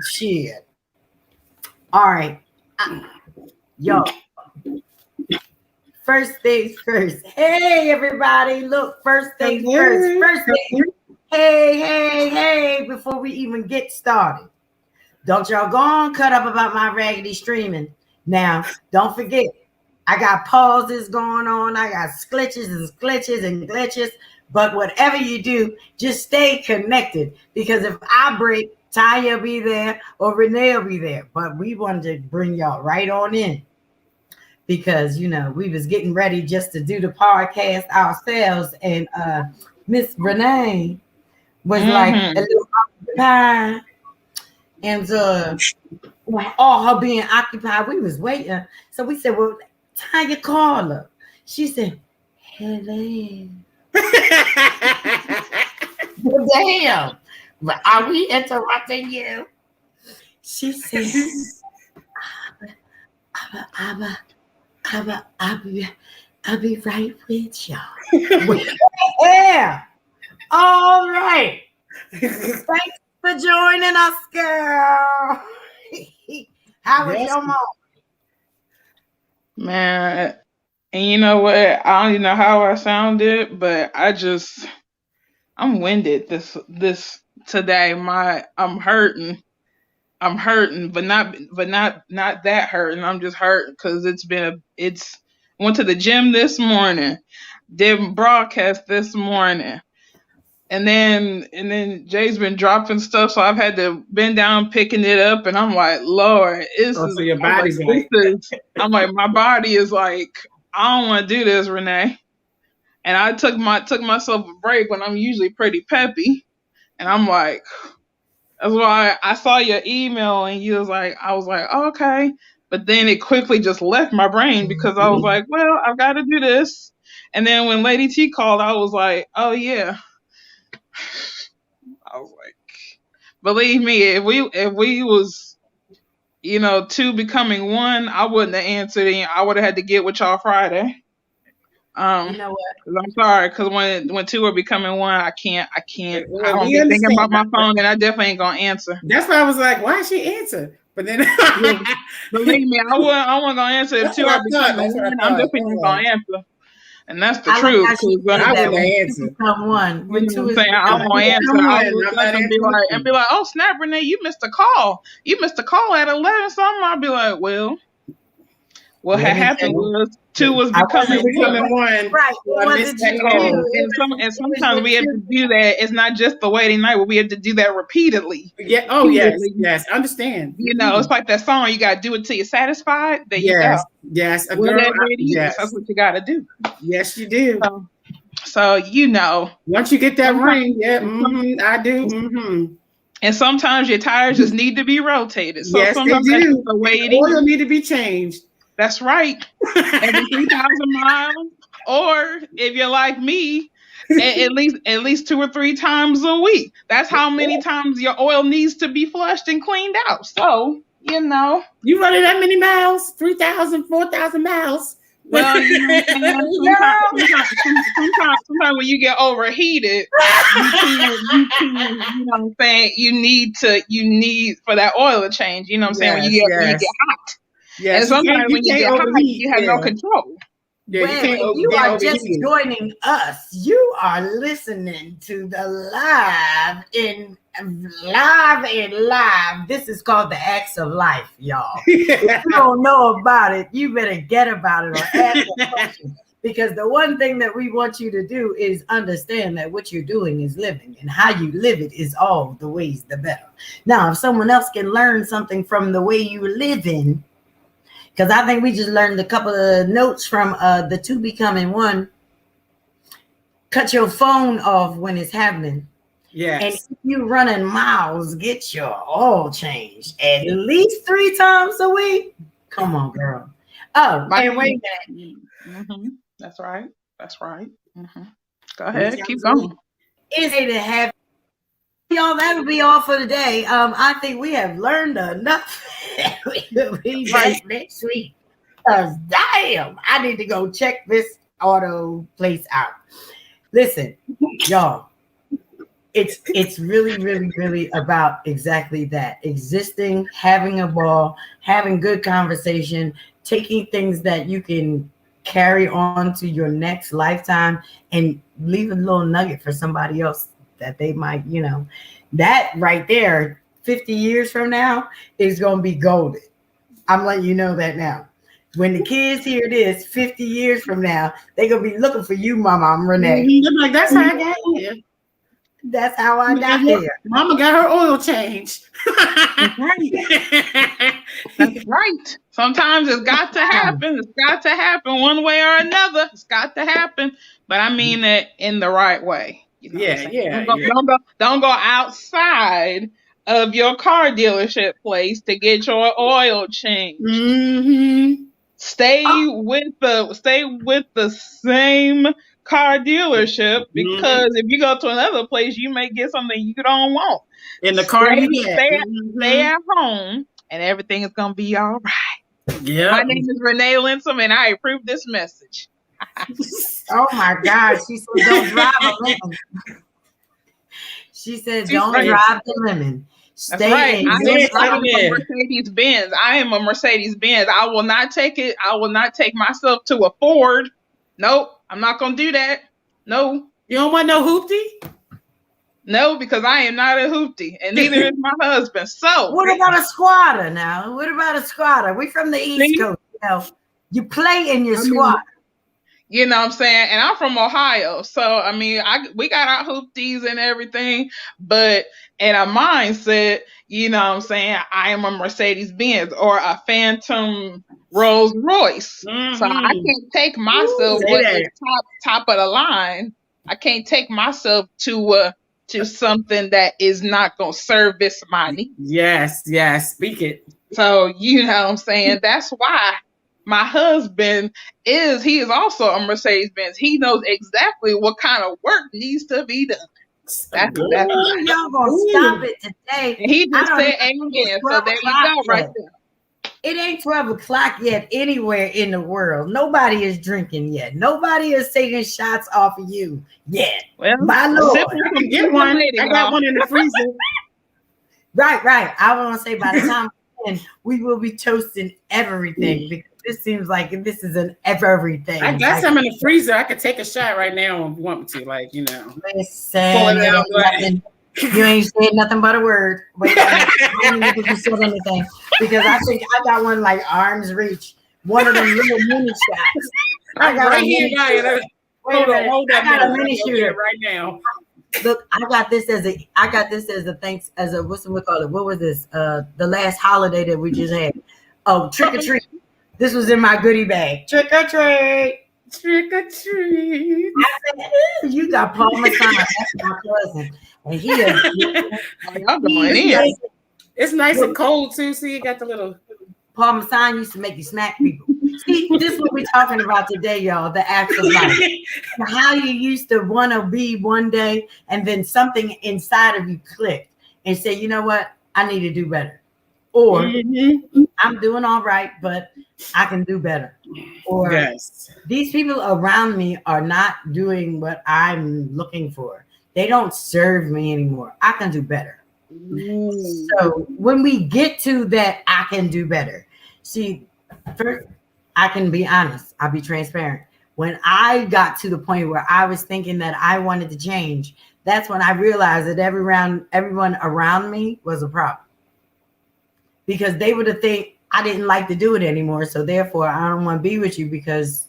shit. All right. Yo, first things first. Hey, everybody. Look, first things first. First thing. Hey. Before we even get started, don't y'all go on cut up about my raggedy streaming. Now, don't forget, I got pauses going on. I got glitches and glitches. But whatever you do, just stay connected. Because if I break, Tanya will be there or Renee will be there. But we wanted to bring y'all right on in. Because, we was getting ready just to do the podcast ourselves. And Miss Renee was like a little occupied. And all her being occupied, we was waiting. So we said, well, Tanya called her. She said, hello. Well, damn. But are we interrupting you? She said, I'll be right with y'all. Yeah. All right. Thanks for joining us, girl. How was your mom? Man, and you know what? I don't even know how I sounded, but I'm winded this today. I'm hurting. But not that hurting. I'm just hurting because went to the gym this morning, did broadcast this morning. And then Jay's been dropping stuff, so I've had to bend down picking it up, and I'm like, Lord, so your body's I'm like, my body is like, I don't want to do this, Renee. And I took myself a break when I'm usually pretty peppy, and I'm like, that's why I saw your email, and I was like, oh, okay, but then it quickly just left my brain because I was like, well, I've got to do this, and then when Lady T called, I was like, oh yeah. I was like, believe me, if we was, two becoming one, I wouldn't have answered, and I would have had to get with y'all Friday. You know what? I'm sorry, because when two are becoming one, I can't. Well, I don't be thinking about my phone, and I definitely ain't gonna answer. That's why I was like, why she answer? But then, believe me, I wasn't gonna answer if two are becoming one. I'm definitely gonna answer. And that's the truth. I wouldn't answer. Someone when two is I'm gonna answer. And be like, oh snap, Renee, you missed a call. You missed a call at 11 something. I'll be like, well, what had happened was two was becoming one. Right. And sometimes we have to do that. It's not just the wedding night, but we have to do that repeatedly. Yeah. Oh yes. Understand. It's like that song. You gotta do it till you're satisfied. There you go. Yes. That's what you gotta do. Yes, you do. So once you get that ring, I do. And sometimes your tires just need to be rotated. So yes, sometimes they do. The oil need to be changed. That's right. Every 3,000 miles, or if you're like me, at least 2 or 3 times a week. That's how many times your oil needs to be flushed and cleaned out. So you running that many miles, 3,000, 4,000 miles. Well, sometimes when you get overheated, you need for that oil to change. You know what I'm saying? When you get hot. Yes, and sometimes when you get hot, you have no control. Yeah, you are just joining us. You are listening to the live. This is called the Acts of Life, y'all. If you don't know about it, you better get about it or ask a question. Because the one thing that we want you to do is understand that what you're doing is living, and how you live it is all the ways the better. Now, if someone else can learn something from the way you live in, because I think we just learned a couple of notes from the two becoming one. Cut your phone off when it's happening. Yes. And if you're running miles, get your oil changed at least 3 times a week. Come on, girl. Oh, and wait a minute. Mm-hmm. That's right. Mm-hmm. Go ahead. Keep going. It's to have y'all. That'll be all for today. I think we have learned enough. We'll be back next week. Cause damn, I need to go check this auto place out. Listen, y'all. it's really, really, really about exactly that. Existing, having a ball, having good conversation, taking things that you can carry on to your next lifetime and leave a little nugget for somebody else that they might, that right there, 50 years from now is gonna be golden. I'm letting you know that now. When the kids hear this 50 years from now, they're gonna be looking for you, Mama Renee. I'm like, that's how I got here. That's how I got here. Mama got her oil changed. That's right. That's right. Sometimes it's got to happen. It's got to happen one way or another. It's got to happen. But I mean it in the right way. You know don't go outside of your car dealership place to get your oil changed. Mm-hmm. Stay with the same car dealership, because if you go to another place, you may get something you don't want. In the car stay at home, and everything is gonna be all right. Yeah. My name is Renee Linsom, and I approve this message. Oh my God! She said, "Don't drive a lemon." She said, "Don't drive the lemon." Stay right. I am a Mercedes Benz. I am a Mercedes Benz. I will not take it. I will not take myself to a Ford. Nope. I'm not gonna do that. No. You don't want no hoopty? No, because I am not a hoopty, and neither is my husband. So what about a squatter now? What about a squatter? We from the East Coast. You play in your squatter. You know what I'm saying? And I'm from Ohio. So, I mean, we got our hoopties and everything. But in a mindset, you know what I'm saying, I am a Mercedes Benz or a Phantom Rolls Royce. Mm-hmm. So I can't take myself top of the line. I can't take myself to something that is not going to service my needs. Yes, speak it. So, you know what I'm saying? That's why my husband he is also a Mercedes Benz. He knows exactly what kind of work needs to be done. That's y'all gonna stop it today. And he just said amen. So there you go, right there. It ain't 12 o'clock yet anywhere in the world. Nobody is drinking yet. Nobody is taking shots off of you yet. Well, my Lord, I can get one. I got one in the freezer. Right. I want to say by the time we will be toasting everything, because this seems like this is an everything. I got some in the freezer. I could take a shot right now if you want me to. Listen, you ain't said nothing but a word. Wait, I don't even think you said anything, because I think I got one like arm's reach. One of them little mini shots. I got right here, guys. Hold on. I got a mini shooter right now. Look, I got this as a what's we call it? What was this? The last holiday that we just had. Oh, trick or treat. This was in my goodie bag. Trick or treat. Trick or treat. I said, you got Paul Masson. That's my cousin. And he is. It's nice and cold too. See, you got the little. Paul Masson used to make you smack people. See, this is what we're talking about today, y'all. The acts of life. How you used to want to be one day, and then something inside of you clicked and say, you know what? I need to do better. Or I'm doing all right, but I can do better. Or these people around me are not doing what I'm looking for. They don't serve me anymore. I can do better. So when we get to that, I can do better. See, first, I can be honest. I'll be transparent. When I got to the point where I was thinking that I wanted to change, that's when I realized that everyone around me was a problem. Because they would have think I didn't like to do it anymore. So therefore, I don't want to be with you, because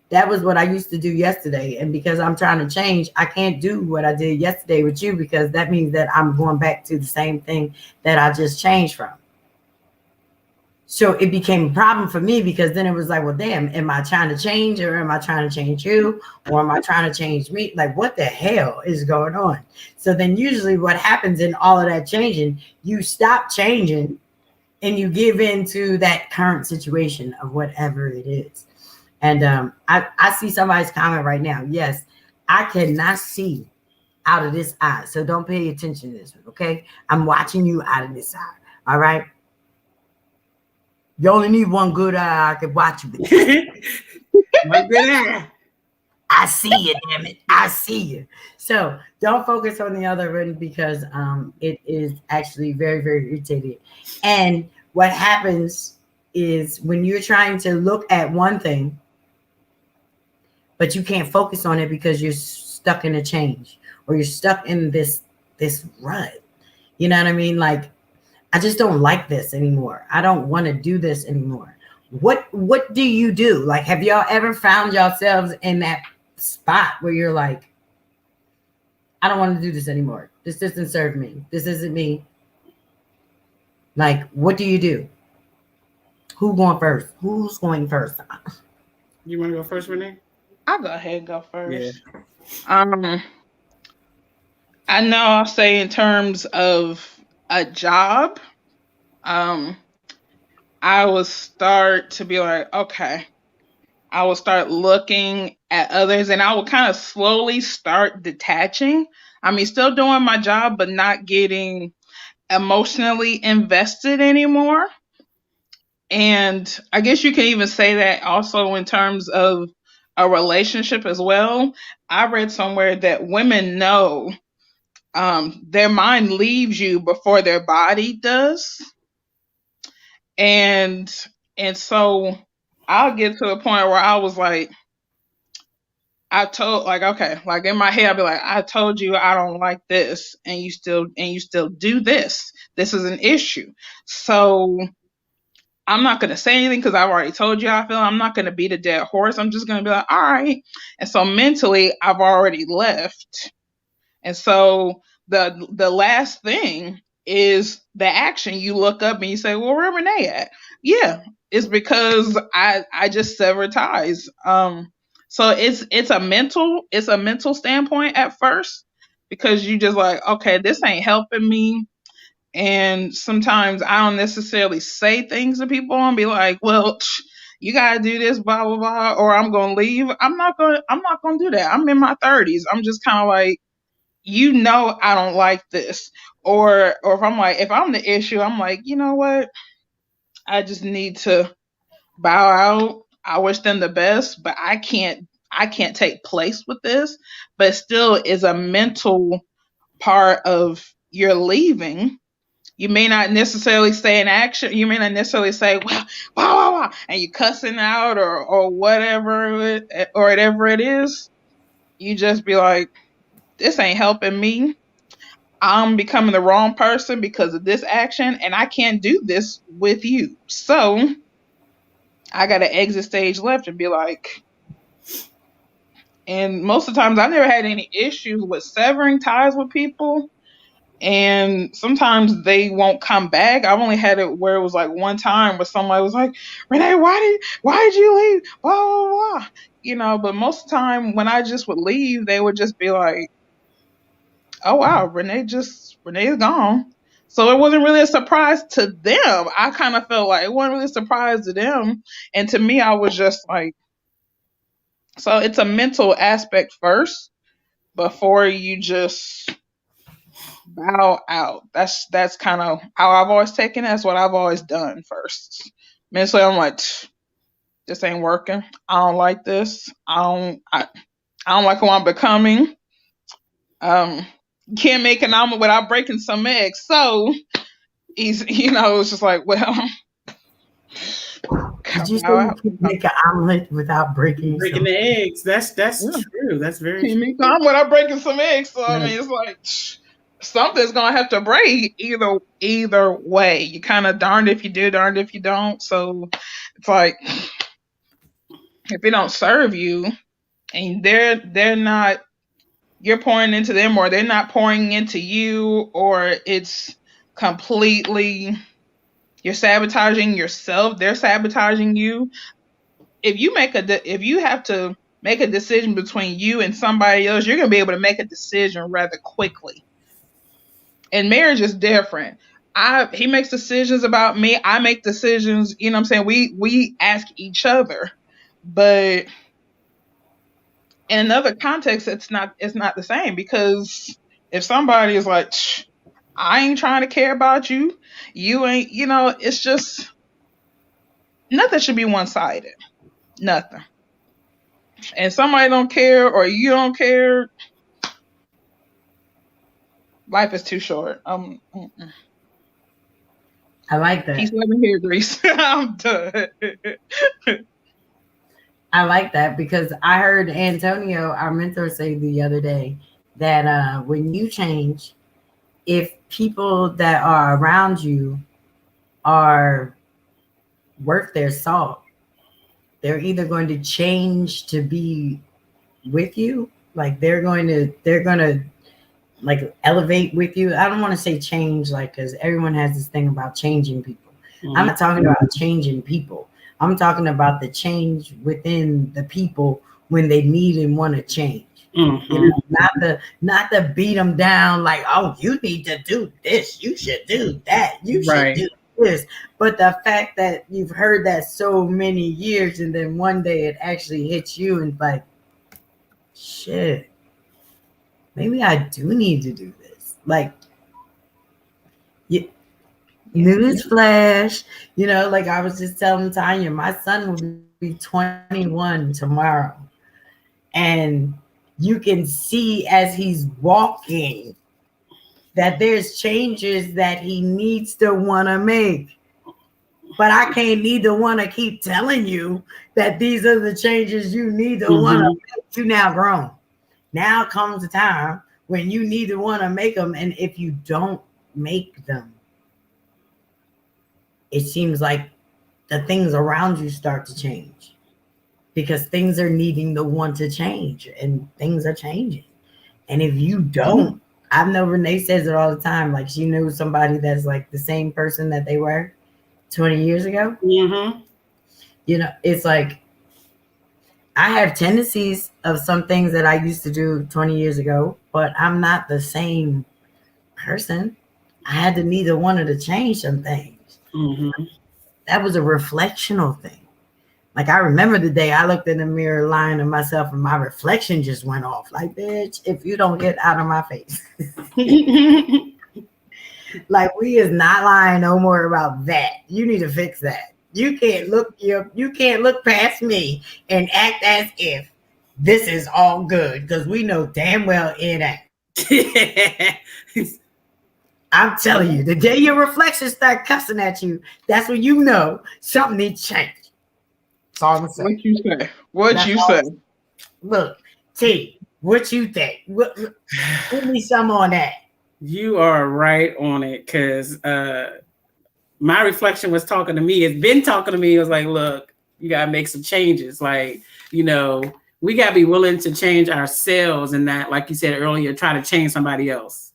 that was what I used to do yesterday. And because I'm trying to change, I can't do what I did yesterday with you, because that means that I'm going back to the same thing that I just changed from. So it became a problem for me, because then it was like, well, damn, am I trying to change, or am I trying to change you, or am I trying to change me? Like, what the hell is going on? So then usually what happens in all of that changing, you stop changing and you give in to that current situation of whatever it is. And I see somebody's comment right now. Yes, I cannot see out of this eye. So don't pay attention to this one, okay? I'm watching you out of this eye, all right? You only need one good eye I can watch you with. One good eye. I see you, damn it. I see you. So don't focus on the other end because it is actually very, very irritating. And what happens is when you're trying to look at one thing, but you can't focus on it because you're stuck in a change or you're stuck in this rut. You know what I mean? Like, I just don't like this anymore. I don't want to do this anymore. What do you do? Like, have y'all ever found yourselves in that spot where you're like, I don't want to do this anymore. This doesn't serve me. This isn't me. Like, what do you do? Who's going first? Who's going first? You want to go first, Renee? I'll go ahead and go first. Yeah. I know I'll say in terms of a job, I will start to be like, okay, I will start looking at others and I will kind of slowly start detaching. I mean, still doing my job, but not getting emotionally invested anymore. And I guess you can even say that also in terms of a relationship as well. I read somewhere that women know their mind leaves you before their body does. And so I'll get to a point where I was like, okay, like in my head, I'll be like, I told you I don't like this, and you still do this. This is an issue. So I'm not gonna say anything because I've already told you how I feel. I'm not gonna beat a dead horse. I'm just gonna be like, all right. And so mentally, I've already left. And so the last thing is the action. You look up and you say, well, where Renee at? Yeah, it's because I just severed ties. So it's a mental standpoint at first because you just like, okay, this ain't helping me. And sometimes I don't necessarily say things to people and be like, well, you gotta do this, blah blah blah, or I'm gonna leave. I'm not gonna do that. I'm in my 30s. I'm just kind of like, you know, I don't like this. Or if I'm the issue, I'm like, you know what? I just need to bow out. I wish them the best, but I can't take place with this. But still is a mental part of you're leaving. You may not necessarily say an action. You may not necessarily say, well, wow, wow, wow, and you cussing out or whatever or whatever it is. You just be like, this ain't helping me. I'm becoming the wrong person because of this action, and I can't do this with you. So I got to exit stage left and be like, and most of the times I never had any issues with severing ties with people. And sometimes they won't come back. I've only had it where it was like one time where somebody was like, Renee, why did you leave? Blah, blah, blah. You know, but most of the time when I just would leave, they would just be like, oh wow, Renee's gone. So it wasn't really a surprise to them. I kind of felt like it wasn't really a surprise to them. And to me, I was just like, so it's a mental aspect first before you just bow out. That's kind of how I've always taken it. That's what I've always done first. Mentally, I'm like, this ain't working. I don't like this. I don't like who I'm becoming. Can't make an omelet without breaking some eggs. So he's, it's just like, well, did you say you could make an omelet without breaking the eggs? That's true. That's very true. You make an omelet without breaking some eggs. So I mean, it's like something's gonna have to break either way. You kind of darned if you do, darned if you don't. So it's like if it don't serve you, and they're not, you're pouring into them, or they're not pouring into you, or it's completely, you're sabotaging yourself, they're sabotaging you. If you have to make a decision between you and somebody else, you're going to be able to make a decision rather quickly. And marriage is different. He makes decisions about me, I make decisions, you know what I'm saying? We ask each other. But in another context, it's not the same, because if somebody is like, I ain't trying to care about you, you ain't, it's just, nothing should be one-sided. Nothing. and somebody don't care or you don't care, life is too short. I like Peace, that. love, and hair grease. I'm done. I like that because I heard Antonio, our mentor, say the other day that when you change, if people that are around you are worth their salt, they're either going to change to be with you, like they're going to like elevate with you. I don't want to say change, like, because everyone has this thing about changing people. I'm not talking about changing people. I'm talking about the change within the people when they need and want to change. You know, not the beat them down like, oh, you need to do this, you should do that, you should do this. But the fact that you've heard that so many years and then one day it actually hits you and like, shit, maybe I do need to do this. Like, news flash, you know, like I was just telling Tanya, my son will be 21 tomorrow. And you can see as he's walking that there's changes that he needs to want to make. But I can't need to want to keep telling you that these are the changes you need to want to make. You now grown. Now comes the time when you need to want to make them. And if you don't make them, it seems like the things around you start to change because things are needing to want to change and things are changing. And if you don't, I know Renee says it all the time. Like she knew somebody that's like the same person that they were 20 years ago. You know, it's like I have tendencies of some things that I used to do 20 years ago, but I'm not the same person. I had to neither wanted to change some things. That was a reflectional thing. Like I remember the day I looked in the mirror lying to myself and my reflection just went off. Like, bitch, if you don't get out of my face. Like we is not lying no more about that. You need to fix that. You can't look past me and act as if this is all good because we know damn well it ain't. I'm telling you, the day your reflections start cussing at you, that's when you know something needs to change. That's all I'm gonna say. What you say? What you say? Look, T, what you think? Give me some on that. You are right on it because my reflection was talking to me. It's been talking to me. It was like, look, you gotta make some changes. Like, you know, we gotta be willing to change ourselves and not, like you said earlier, try to change somebody else.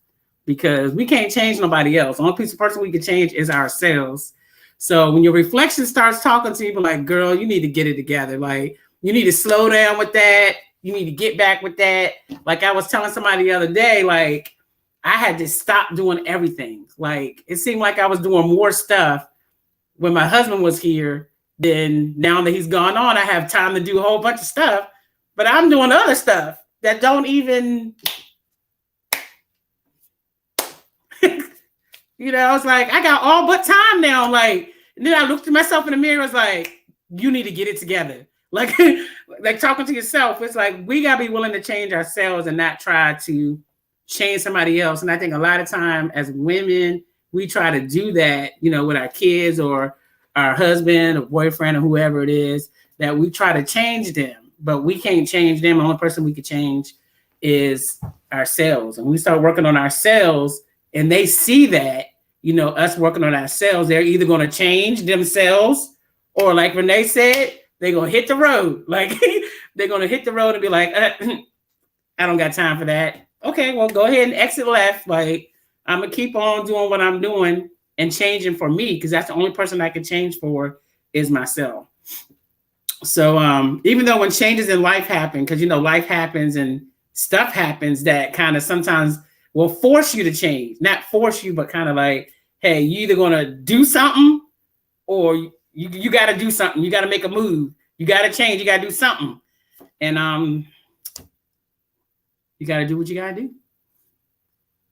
Because we can't change nobody else. The only piece of person we can change is ourselves. So when your reflection starts talking to you, like, girl, you need to get it together. Like, you need to slow down with that. You need to get back with that. Like I was telling somebody the other day, like, I had to stop doing everything. Like, it seemed like I was doing more stuff when my husband was here than now that he's gone on. I have time to do a whole bunch of stuff, but I'm doing other stuff that don't even... You know, it's like I got all but time now. Like, and then I looked at myself in the mirror. I was like, you need to get it together. Like, like talking to yourself. It's like we gotta be willing to change ourselves and not try to change somebody else. And I think a lot of time as women, we try to do that, you know, with our kids or our husband or boyfriend or whoever it is, that we try to change them, but we can't change them. The only person we can change is ourselves. And we start working on ourselves. And they see that, you know, us working on ourselves, they're either going to change themselves or like Renee said, they're going to hit the road. Like they're going to hit the road and be like, I don't got time for that. Okay, well, go ahead and exit left. Like I'm going to keep on doing what I'm doing and changing for me because that's the only person I can change for is myself. So even though when changes in life happen, because, you know, life happens and stuff happens that kind of sometimes will force you to change, not force you, but kind of like, hey, you either going to do something or you got to do something. You got to make a move. You got to change. You got to do something. And you got to do what you got to do.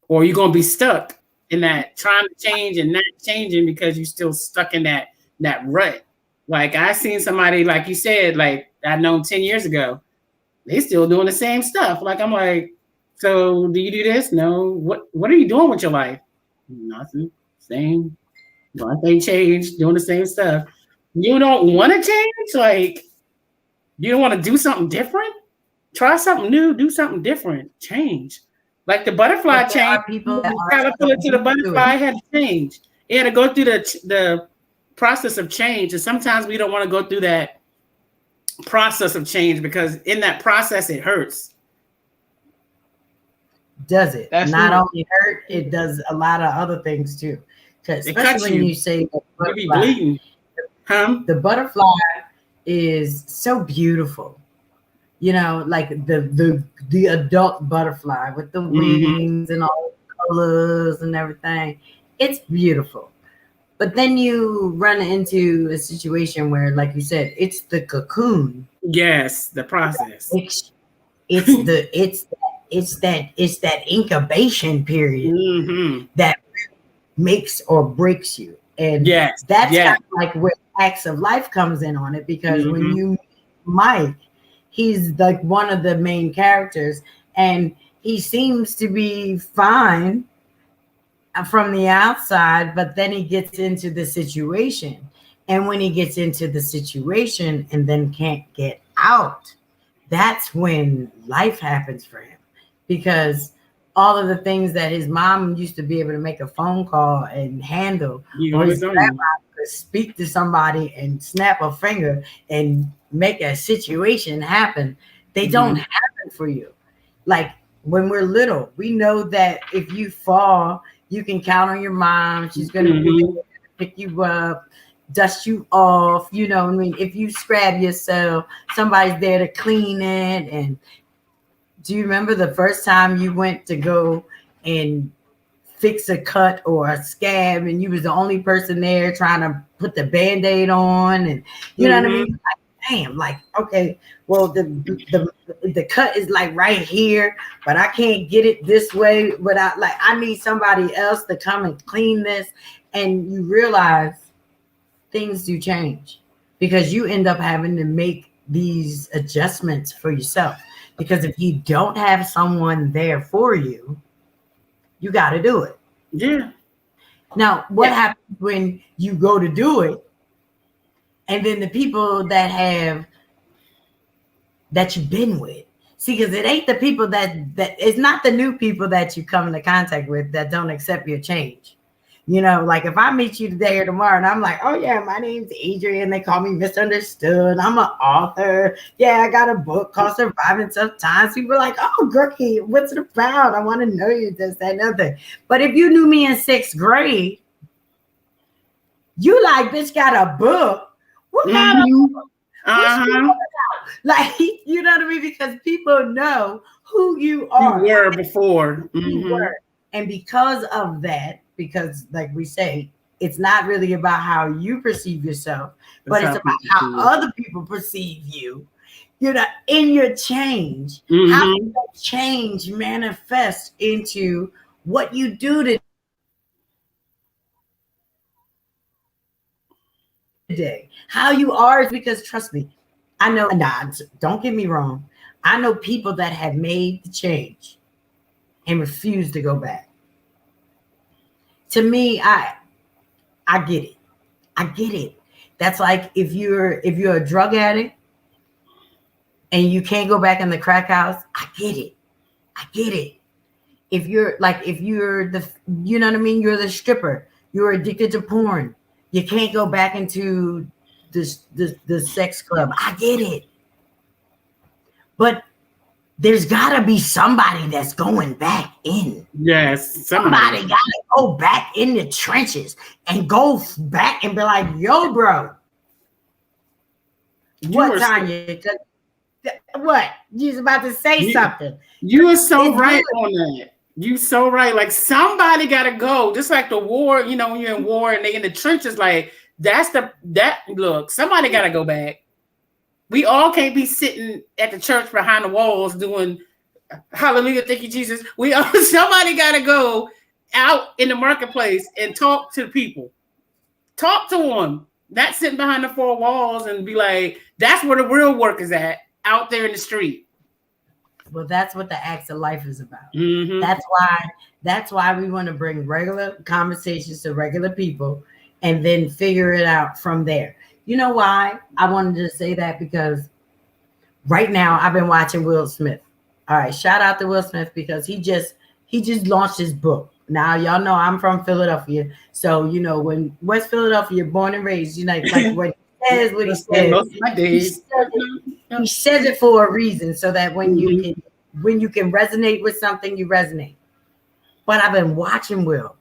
Or you're going to be stuck in that trying to change and not changing because you're still stuck in that rut. Like I seen somebody, like you said, like I've known 10 years ago, they still doing the same stuff. Like, I'm like, so do you do this? No. What are you doing with your life? Nothing. Same. Nothing changed. Doing the same stuff. You don't want to change? Like, you don't want to do something different? Try something new. Do something different. Change. Like the butterfly change. People that Caterpillar to the butterfly had to change. It had to go through the process of change. And sometimes we don't want to go through that process of change because in that process it hurts. Does it? That's not only hurt, it does a lot of other things too. Because especially when you say the butterfly, the butterfly is so beautiful. You know, like the adult butterfly with the wings and all the colors and everything. It's beautiful. But then you run into a situation where, like you said, it's the cocoon. Yes, the process. It's that incubation period that makes or breaks you. And that's kind of like where Acts of Life comes in on it, because when you meet Mike, he's like one of the main characters, and he seems to be fine from the outside, but then he gets into the situation. And when he gets into the situation and then can't get out, that's when life happens for him. Because all of the things that his mom used to be able to make a phone call and handle, or his grandma could speak to somebody and snap a finger and make a situation happen, they don't happen for you. Like when we're little, we know that if you fall, you can count on your mom. She's going to pick you up, dust you off. You know what I mean? If you scrap yourself, somebody's there to clean it. And do you remember the first time you went to go and fix a cut or a scab and you was the only person there trying to put the Band-Aid on? And you know what I mean? Like, damn, like, okay, well, the cut is like right here, but I can't get it this way without, like, I need somebody else to come and clean this. And you realize things do change because you end up having to make these adjustments for yourself. Because if you don't have someone there for you, you got to do it. Yeah. Now, what happens when you go to do it, and then the people that you've been with? See, because it ain't the people that it's not the new people that you come into contact with that don't accept your change. You know, like if I meet you today or tomorrow and I'm like, oh yeah, my name's Adrian. They call me Misunderstood. I'm an author. Yeah, I got a book called Surviving Tough Times. People are like, oh, Grookie, what's it about? I want to know you, this, that, and other. But if you knew me in 6th grade, you like, bitch, got a book. What kind of book? Like, you know what I mean? Because people know who you are. You were before. You were. And because of that, because like we say, it's not really about how you perceive yourself, but it's about how other people perceive you. You know, in your change, how does that change manifest into what you do today? How you are is because, trust me, I know, don't get me wrong. I know people that have made the change and refuse to go back. To me, I get it. I get it. That's like if you're a drug addict and you can't go back in the crack house, I get it. I get it. If you're the, you know what I mean? You're the stripper. You're addicted to porn. You can't go back into the sex club. I get it. But there's got to be somebody that's going back in. Yes. Somebody got to go back in the trenches and go back and be like, yo, bro. What, Tanya? What? You was about to say something. You are so right on that. You so right. Like somebody got to go. Just like the war, you know, when you're in war and they in the trenches, like look, somebody got to go back. We all can't be sitting at the church behind the walls doing hallelujah, thank you, Jesus. Somebody got to go out in the marketplace and talk to the people. Talk to them. Not sitting behind the 4 walls and be like, that's where the real work is at, out there in the street. Well, that's what the acts of life is about. Mm-hmm. That's why we want to bring regular conversations to regular people and then figure it out from there. You know why I wanted to say that? Because right now I've been watching Will Smith. All right, shout out to Will Smith because he just launched his book. Now y'all know I'm from Philadelphia, so you know when West Philadelphia, born and raised, you know, like what he says, what he says. He says it for a reason, so that when you can resonate with something, you resonate. But I've been watching Will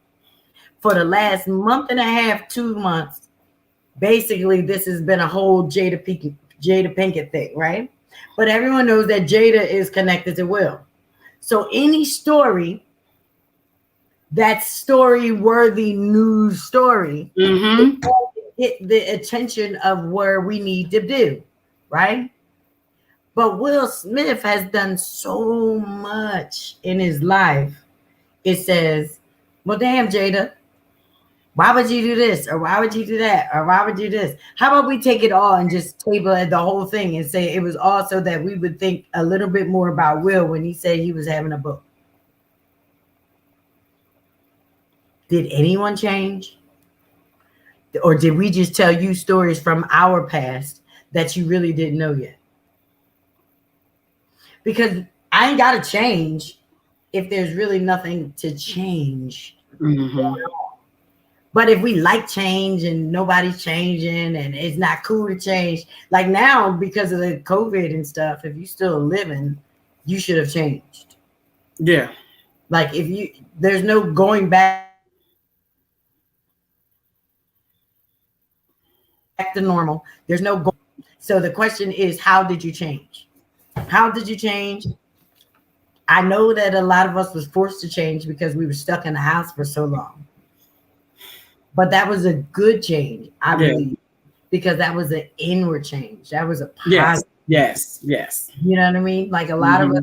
for the last month and a half, 2 months. Basically, this has been a whole Jada Pinkett thing, right? But everyone knows that Jada is connected to Will. So any story, that story-worthy news story, get the attention of where we need to do, right? But Will Smith has done so much in his life. It says, well, damn, Jada, why would you do this? Or why would you do that? Or why would you do this? How about we take it all and just table the whole thing and say it was also that we would think a little bit more about Will when he said he was having a book. Did anyone change? Or did we just tell you stories from our past that you really didn't know yet? Because I ain't got to change if there's really nothing to change. But if we like change and nobody's changing and it's not cool to change, like now because of the COVID and stuff, if you still living, you should have changed. Yeah. Like there's no going back to normal. There's no so the question is, how did you change? How did you change? I know that a lot of us was forced to change because we were stuck in the house for so long. But that was a good change, I believe, because that was an inward change. That was a positive. Yes. You know what I mean? Like a lot of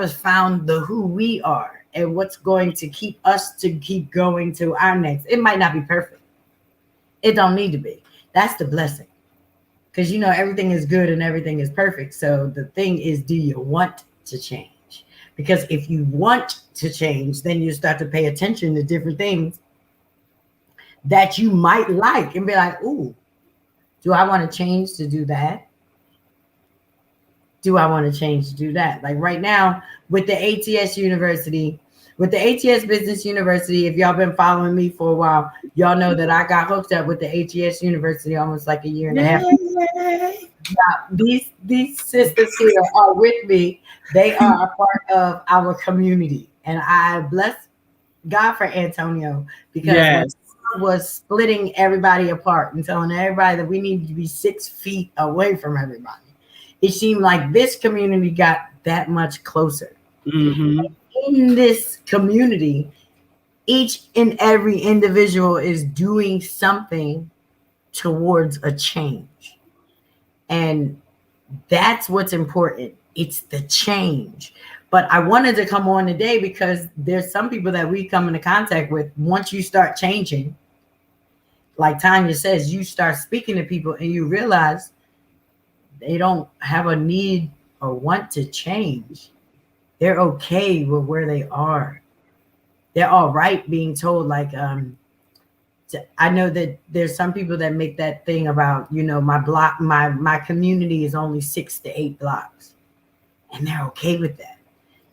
us found the who we are and what's going to keep us to keep going to our next. It might not be perfect. It don't need to be. That's the blessing. Because you know everything is good and everything is perfect. So the thing is, do you want to change? Because if you want to change, then you start to pay attention to different things that you might like and be like, ooh, do I want to change to do that? Do I want to change to do that? Like right now with the ATS University, with the ATS Business University, if y'all been following me for a while, y'all know that I got hooked up with the ATS University almost like a year and a half. Now, these sisters here are with me. They are a part of our community. And I bless God for Antonio because was splitting everybody apart and telling everybody that we need to be 6 feet away from everybody. It seemed like this community got that much closer. In this community, each and every individual is doing something towards a change. And that's what's important. It's the change. But I wanted to come on today because there's some people that we come into contact with. Once you start changing, like Tanya says, you start speaking to people and you realize they don't have a need or want to change. They're okay with where they are. They're all right being told, like, I know that there's some people that make that thing about, you know, my block, my community is only 6 to 8 blocks. And they're okay with that.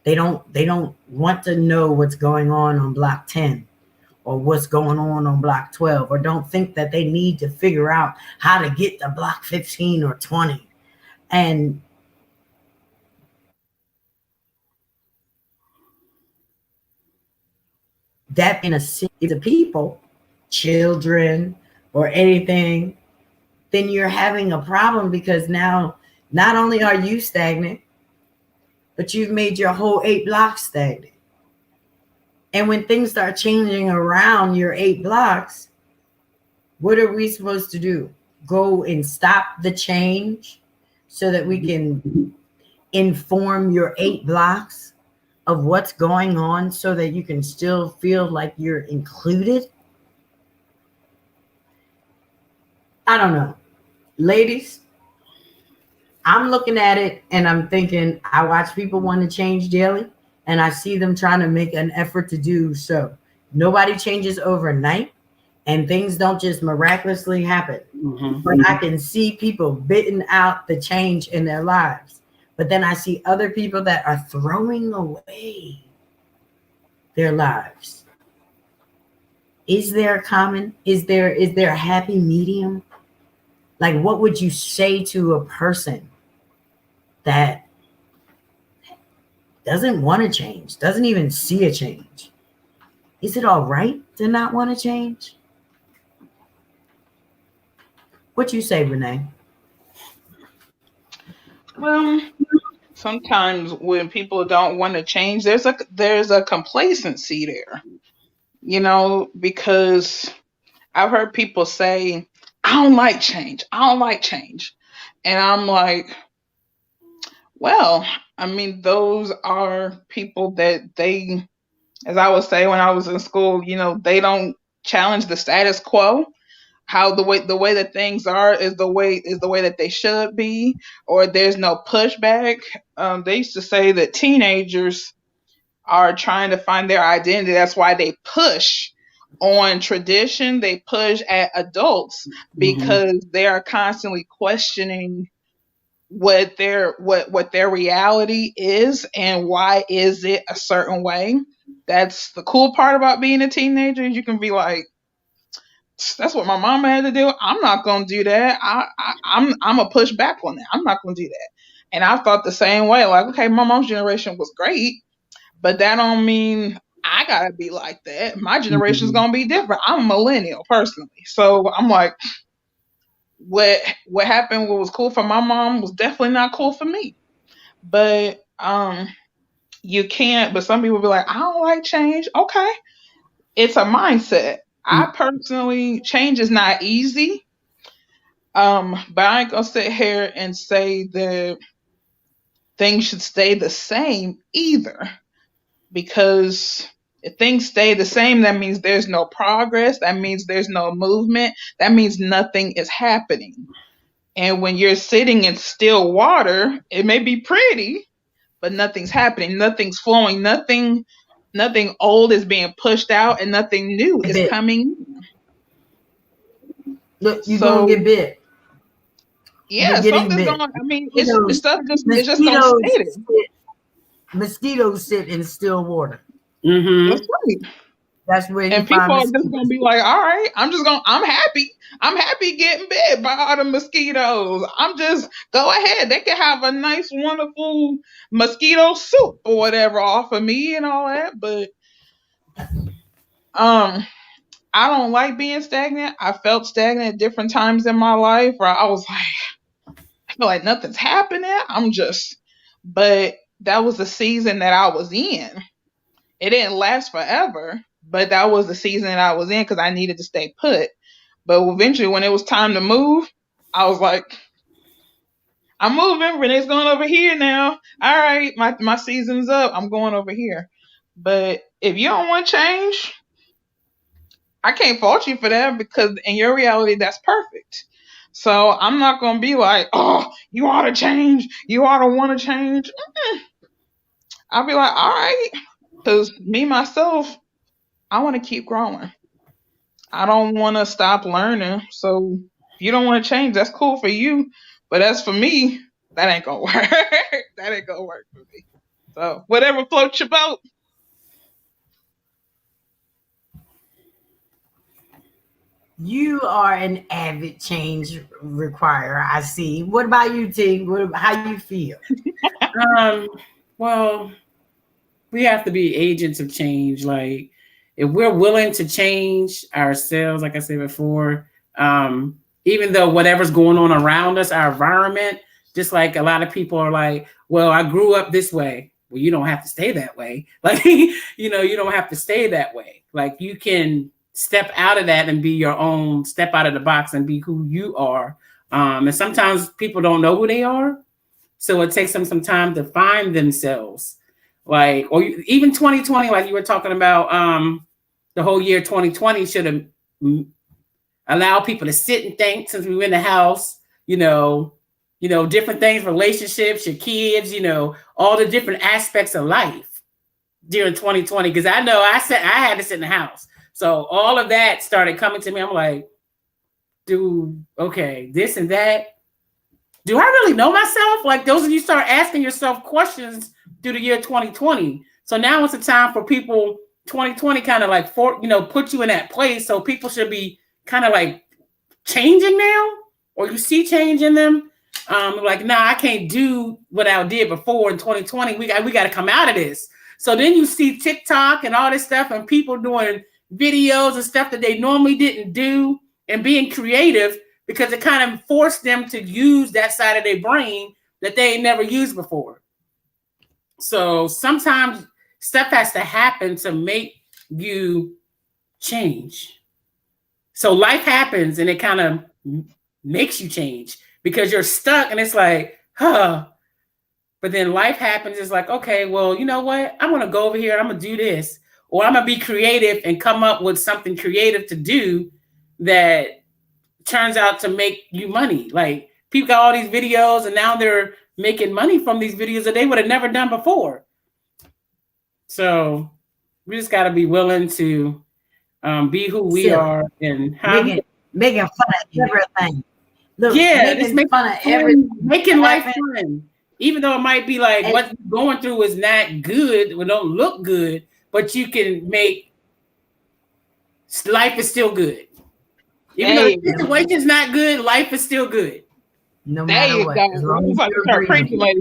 They don't want to know what's going on block 10 or what's going on block 12, or don't think that they need to figure out how to get to block 15 or 20. And that in a city of people, children or anything, then you're having a problem because now not only are you stagnant, but you've made your whole 8 blocks stagnant. And when things start changing around your 8 blocks, what are we supposed to do? Go and stop the change so that we can inform your 8 blocks of what's going on so that you can still feel like you're included? I don't know. Ladies, I'm looking at it and I'm thinking, I watch people want to change daily, and I see them trying to make an effort to do so. Nobody changes overnight, and things don't just miraculously happen. Mm-hmm. But I can see people bidding out the change in their lives. But then I see other people that are throwing away their lives. Is there a common? Is there a happy medium? Like, what would you say to a person that doesn't want to change, doesn't even see a change? Is it all right to not want to change? What you say, Renee? Well, sometimes when people don't want to change, there's a complacency there, because I've heard people say, I don't like change. I don't like change. And I'm like, well, I mean, those are people that as I would say when I was in school, they don't challenge the status quo. How the way that things are is the way that they should be, or there's no pushback. They used to say that teenagers are trying to find their identity. That's why they push on tradition. They push at adults because they are constantly questioning what their reality is and why is it a certain way. That's the cool part about being a teenager. You can be like, that's what my mama had to do. I'm not gonna do that. I'm gonna push back on that. I'm not gonna do that. And I thought the same way. Like, okay, my mom's generation was great, but that don't mean I gotta be like that. My generation's gonna be different. I'm a millennial personally, so I'm like, what happened? What was cool for my mom was definitely not cool for me. But you can't. But some people be like, I don't like change. Okay, it's a mindset. I personally, change is not easy. But I ain't gonna sit here and say that things should stay the same either. Because if things stay the same, that means there's no progress. That means there's no movement. That means nothing is happening. And when you're sitting in still water, it may be pretty, but nothing's happening. Nothing's flowing. Nothing old is being pushed out, and nothing new is coming in. Look, you're gonna get bit. Yeah, something's going. I mean, it's stuff. It's just gonna stay there. Mosquitoes sit in still water. That's right. That's where you and find people are just gonna be like, all right, I'm happy. I'm happy getting bit by all the mosquitoes. I'm just go ahead. They can have a nice, wonderful mosquito soup or whatever off of me and all that. But I don't like being stagnant. I felt stagnant at different times in my life where I was like, I feel like nothing's happening. But that was the season that I was in. It didn't last forever, but that was the season that I was in because I needed to stay put. But eventually, when it was time to move, I was like, I'm moving. Renee's going over here now. All right, my season's up. I'm going over here. But if you don't want change, I can't fault you for that because in your reality, that's perfect. So I'm not going to be like, oh, you ought to change. You ought to want to change. I'll be like, all right. Because me, myself, I want to keep growing. I don't want to stop learning. So if you don't want to change, that's cool for you. But as for me, that ain't going to work. That ain't going to work for me. So whatever floats your boat. You are an avid change requirer, I see. What about you, T? How you feel? Well, we have to be agents of change. Like, if we're willing to change ourselves, like I said before, even though whatever's going on around us, our environment, just like a lot of people are like, well, I grew up this way. Well, you don't have to stay that way. Like, you don't have to stay that way. Like, you can step out of that and be your own, step out of the box and be who you are. And sometimes people don't know who they are. So it takes them some time to find themselves. Like, or even 2020, like you were talking about, the whole year 2020 should have allowed people to sit and think since we were in the house, different things, relationships, your kids, all the different aspects of life during 2020. Because I know I had to sit in the house. So all of that started coming to me. I'm like, dude, okay, this and that. Do I really know myself? Like those of you start asking yourself questions through the year 2020. So now it's a time for people, 2020 kind of like put you in that place. So people should be kind of like changing now, or you see change in them. Like, nah, I can't do what I did before in 2020. We got to come out of this. So then you see TikTok and all this stuff and people doing videos and stuff that they normally didn't do and being creative because it kind of forced them to use that side of their brain that they ain't never used before. So sometimes stuff has to happen to make you change. So life happens and it kind of makes you change because you're stuck and it's like, huh. But then life happens. It's like, okay, well, you know what? I'm going to go over here and I'm going to do this. Or I'm going to be creative and come up with something creative to do that turns out to make you money. Like people got all these videos and now they're making money from these videos that they would have never done before. So we just got to be willing to be who we are and making fun of everything. Look, making fun of everything, making life fun. Even though it might be like what you're going through is not good, or don't look good, but you can make life is still good. Even though the situation's not good, life is still good. No matter what. As long as you're breathing. Life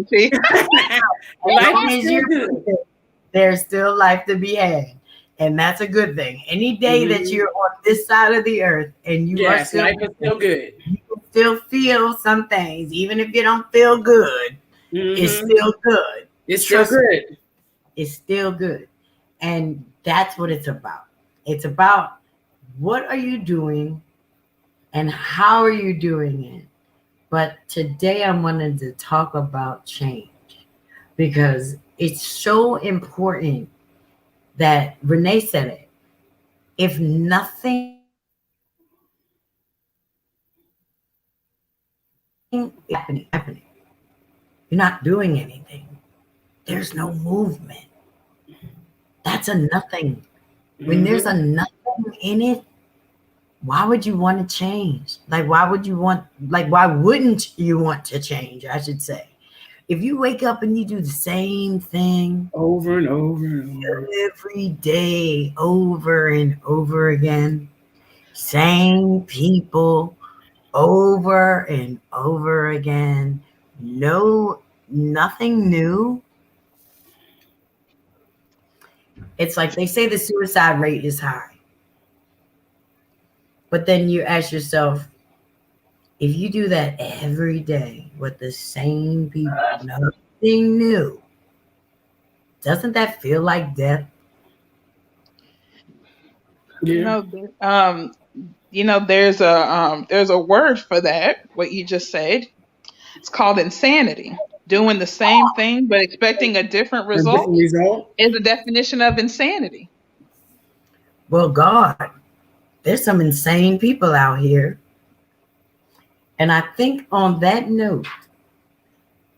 is still good. There's still life to be had. And that's a good thing. Any day that you're on this side of the earth and you are still, life is still good. You can still feel some things, even if you don't feel good. It's still good. It's still good. It's still good. And that's what it's about. It's about what are you doing and how are you doing it. But today I wanted to talk about change because it's so important that Renee said it. If nothing happening, you're not doing anything. There's no movement. That's a nothing. When there's a nothing in it, why would you want to change? Why wouldn't you want to change, I should say? If you wake up and you do the same thing over and over and over every day, over and over again, same people over and over again, nothing new. It's like they say the suicide rate is high. But then you ask yourself, if you do that every day with the same people, nothing new, doesn't that feel like death? Yeah. There's a word for that, what you just said. It's called insanity. Doing the same thing but expecting a different result is the definition of insanity. Well, God, there's some insane people out here. And I think on that note,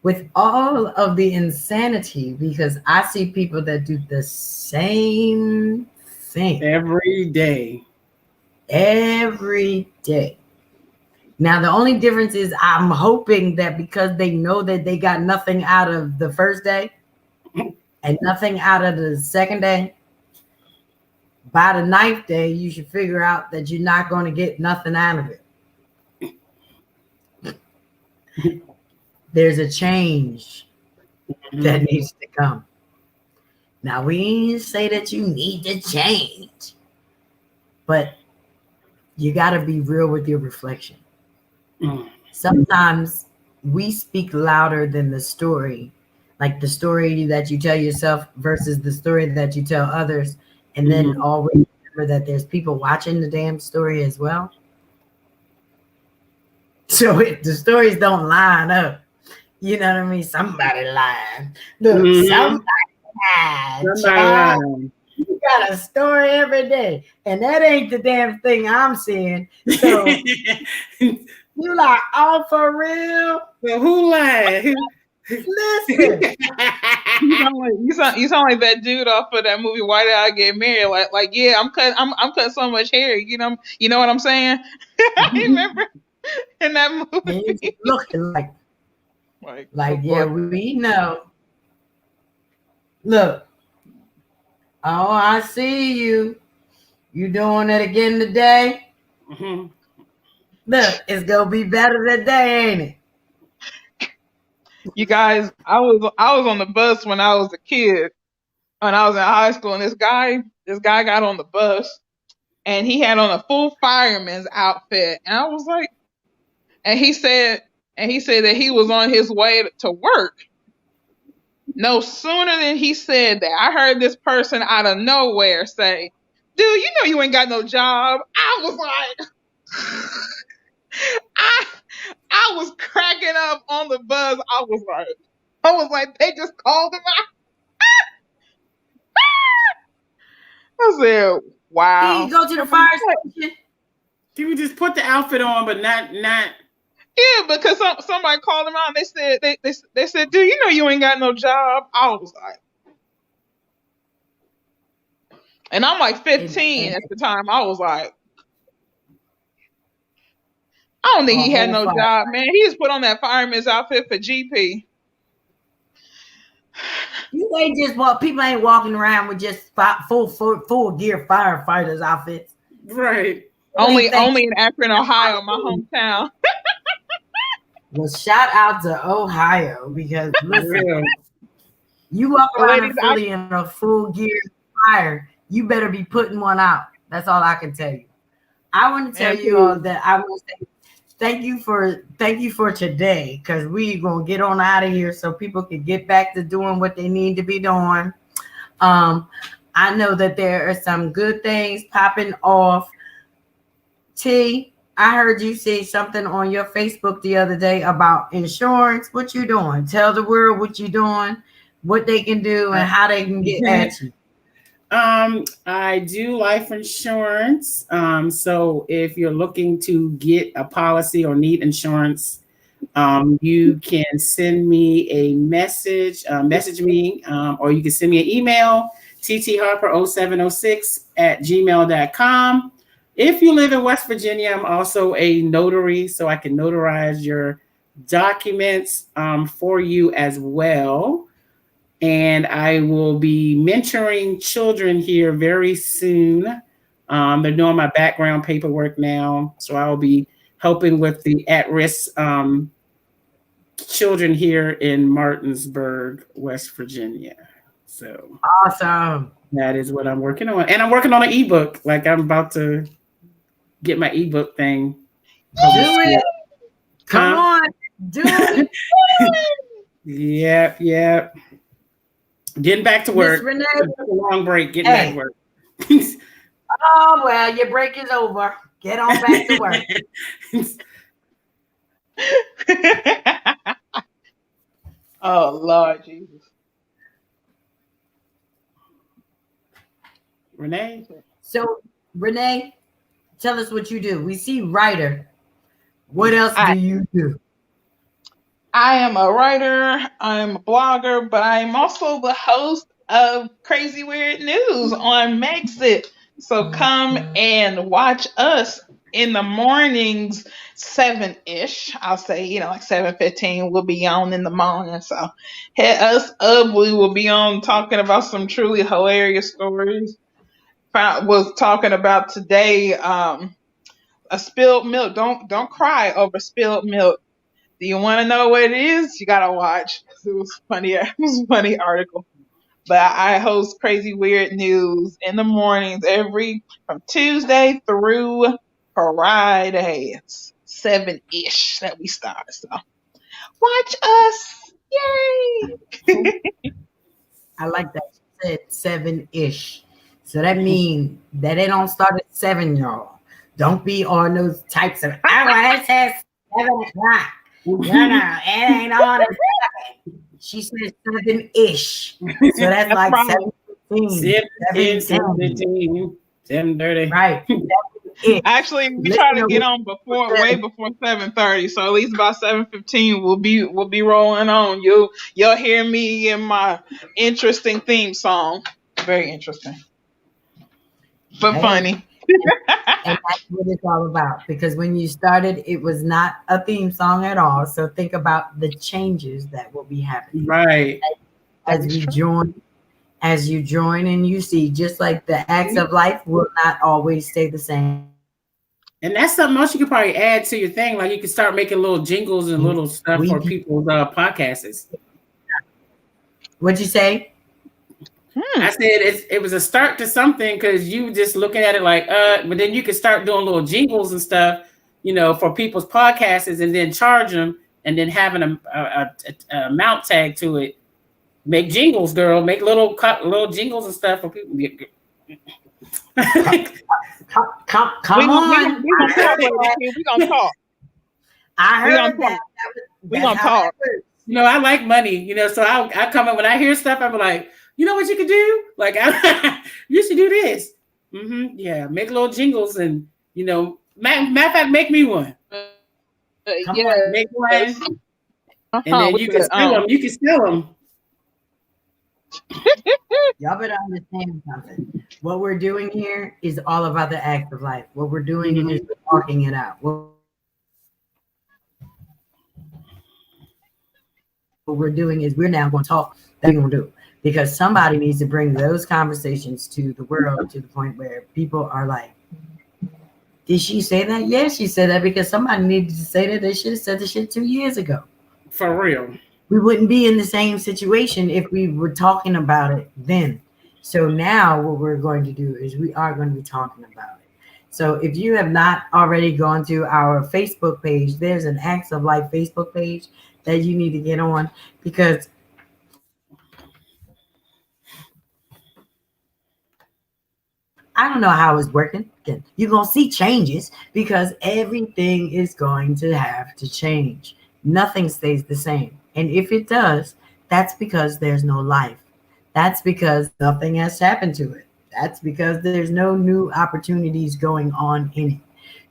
with all of the insanity, because I see people that do the same thing every day. Now, the only difference is I'm hoping that because they know that they got nothing out of the first day and nothing out of the second day, by the ninth day, you should figure out that you're not going to get nothing out of it. There's a change that needs to come. Now, we didn't say that you need to change, but you got to be real with your reflection. Sometimes we speak louder than the story, like the story that you tell yourself versus the story that you tell others. And then always remember that there's people watching the damn story as well. So if the stories don't line up, you know what I mean? Somebody lying. Look, somebody lied. You got a story every day, and that ain't the damn thing I'm seeing. So You like, oh, for real? Well, who lied? Listen. You sound like that dude off of that movie. Why did I get married? Like yeah, I'm cutting so much hair. You know what I'm saying? I remember in that And you movie. just looking like yeah, we know. Look, oh, I see you. You doing it again today? Mm-hmm. Look, it's gonna be better today, ain't it? You guys, I was on the bus when I was a kid, when I was in high school, and this guy got on the bus, and he had on a full fireman's outfit, and I was like, and he said that he was on his way to work. No sooner than he said that, I heard this person out of nowhere say, "Dude, you know you ain't got no job." I was like, I was cracking up on the bus. I was like, they just called him out. I said, wow. He go to the fire station. Can we just put the outfit on, but not? Yeah, because somebody called him out. And they said, dude, you know you ain't got no job. I was like, and I'm like 15 at the time. I was like, I don't think he had no job, man. He just put on that fireman's outfit for GP. You ain't just people ain't walking around with just full gear firefighters outfits. Right. Only in Akron, Ohio, my hometown. Well, shout out to Ohio because listen, you walk around fully in a full gear fire, you better be putting one out. That's all I can tell you. I want to tell you all that I want to say thank you for today, because we gonna get on out of here so people can get back to doing what they need to be doing. I know that there are some good things popping off. T, I heard you say something on your Facebook the other day about insurance. What you doing? Tell the world what you doing, what they can do, and how they can get at you. I do life insurance. So if you're looking to get a policy or need insurance, you can send me a message, message me, or you can send me an email, ttharper0706@gmail.com. If you live in West Virginia, I'm also a notary, so I can notarize your documents for you as well. And I will be mentoring children here very soon. They're doing my background paperwork now, so I'll be helping with the at-risk children here in Martinsburg, West Virginia. So awesome. That is what I'm working on. And I'm working on an ebook. Like, I'm about to get my ebook thing. Do it. Come on. Do it. Yep. Getting back to work. Renee, a long break. Getting back to work. Oh, well, your break is over. Get on back to work. Oh, Lord Jesus. Renee? So, Renee, tell us what you do. We see writer. What else do you do? I am a writer. I'm a blogger, but I'm also the host of Crazy Weird News on Megxit. So come and watch us in the mornings, 7-ish. I'll say, like 7:15, we'll be on in the morning. So hit us up. We will be on talking about some truly hilarious stories. Was talking about today, a spilled milk. Don't cry over spilled milk. Do you want to know what it is? You gotta watch. It was funny. It was a funny article. But I host Crazy Weird News in the mornings from Tuesday through Friday. It's 7-ish that we start. So watch us. Yay! I like that. You said 7-ish. So that means that they don't start at 7, y'all. Don't be on those types of, it says 7 o'clock. No, it ain't on at 7. She said 7-ish. So that's like 7:15. 7:30. Right. Actually, we try to get on way before 7:30, so at least by 7:15 we'll be rolling on. You'll hear me in my interesting theme song. Very interesting, but funny. And that's what it's all about. Because when you started, it was not a theme song at all. So think about the changes that will be happening. Right. As you join and you see, just like the acts of life will not always stay the same. And that's something else you could probably add to your thing. Like you could start making little jingles and little stuff for people's podcasts. What'd you say? I said it was a start to something because you just looking at it like, but then you could start doing little jingles and stuff, for people's podcasts and then charge them and then having a mount tag to it. Make jingles, girl. Make little jingles and stuff for people. Come on. We gonna talk. I heard that. We gonna talk. I like money, so I come in when I hear stuff, I'm like, you know what you could do? Like, you should do this. Yeah, make little jingles and, matter of fact, make me one. Make one. And then you can sell them. You can sell them. Y'all better understand something. What we're doing here is all about the act of life. What we're doing is talking it out. What we're doing is we're now going to talk. That's what we're going to do. Because somebody needs to bring those conversations to the world to the point where people are like, did she say that? Yes, she said that because somebody needed to say that. They should have said the shit 2 years ago. For real. We wouldn't be in the same situation if we were talking about it then. So now what we're going to do is we are going to be talking about it. So if you have not already gone to our Facebook page, there's an Acts of Life Facebook page that you need to get on because I don't know how it's working. You're going to see changes because everything is going to have to change. Nothing stays the same. And if it does, that's because there's no life. That's because nothing has happened to it. That's because there's no new opportunities going on in it.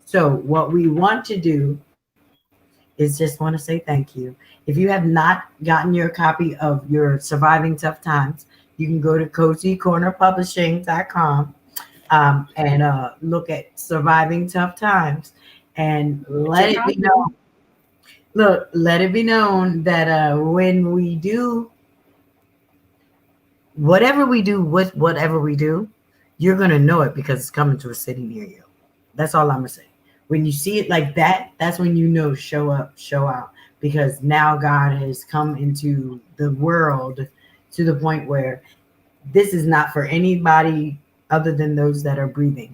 So what we want to do is just want to say thank you. If you have not gotten your copy of your Surviving Tough Times, you can go to cozycornerpublishing.com and look at Surviving Tough Times and let it be known. Look, let it be known that when we do whatever we do with whatever we do, you're going to know it because it's coming to a city near you. That's all I'm going to say. When you see it like that, that's when you know show up, show out. Because now God has come into the world to the point where this is not for anybody other than those that are breathing,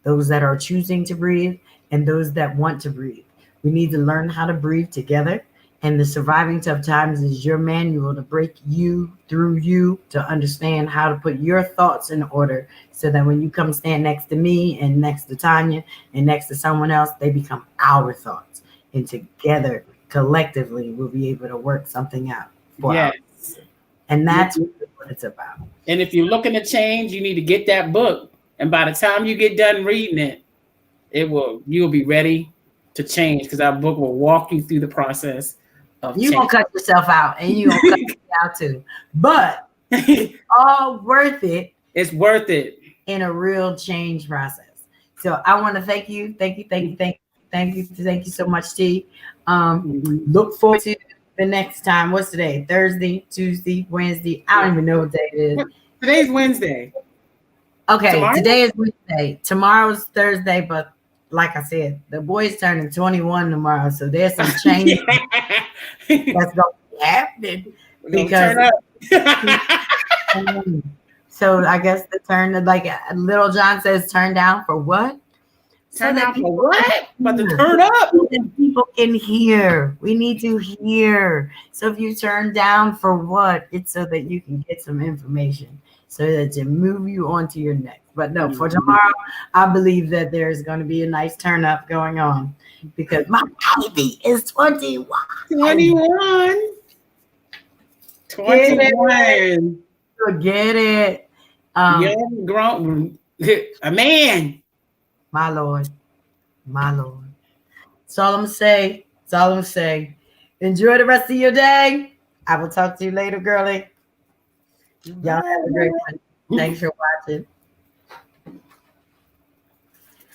those that are choosing to breathe, and those that want to breathe. We need to learn how to breathe together. And the Surviving Tough Times is your manual to break you through you to understand how to put your thoughts in order so that when you come stand next to me and next to Tanya and next to someone else, they become our thoughts. And together, collectively, we'll be able to work something out. Yes. And that's what it's about. And if you're looking to change, you need to get that book. And by the time you get done reading it, you'll be ready to change because our book will walk you through the process of you're gonna cut yourself out and you're gonna cut me out too. But it's all worth it. It's worth it in a real change process. So I want to thank you so much, T. Look forward to the next time. What's today? Thursday, Tuesday, Wednesday. I don't even know what day it is. Today's Wednesday. Okay, today is Wednesday. Tomorrow's Thursday, but like I said, the boy's turning 21 tomorrow, so there's some change that's going to be happening because. So I guess the turn, like Little John says, turn down for what? Turn down for what? But to turn up. So that people can hear. We need to hear. So if you turn down for what, it's so that you can get some information so that to move you on to your next. But no, for tomorrow, I believe that there's going to be a nice turn up going on because my baby is 21. 21. 21. Forget it. Young, grown, a man. My Lord. My Lord. That's all I'm gonna say. That's all I'm gonna say. Enjoy the rest of your day. I will talk to you later, girlie. Y'all have a great one. Thanks for watching.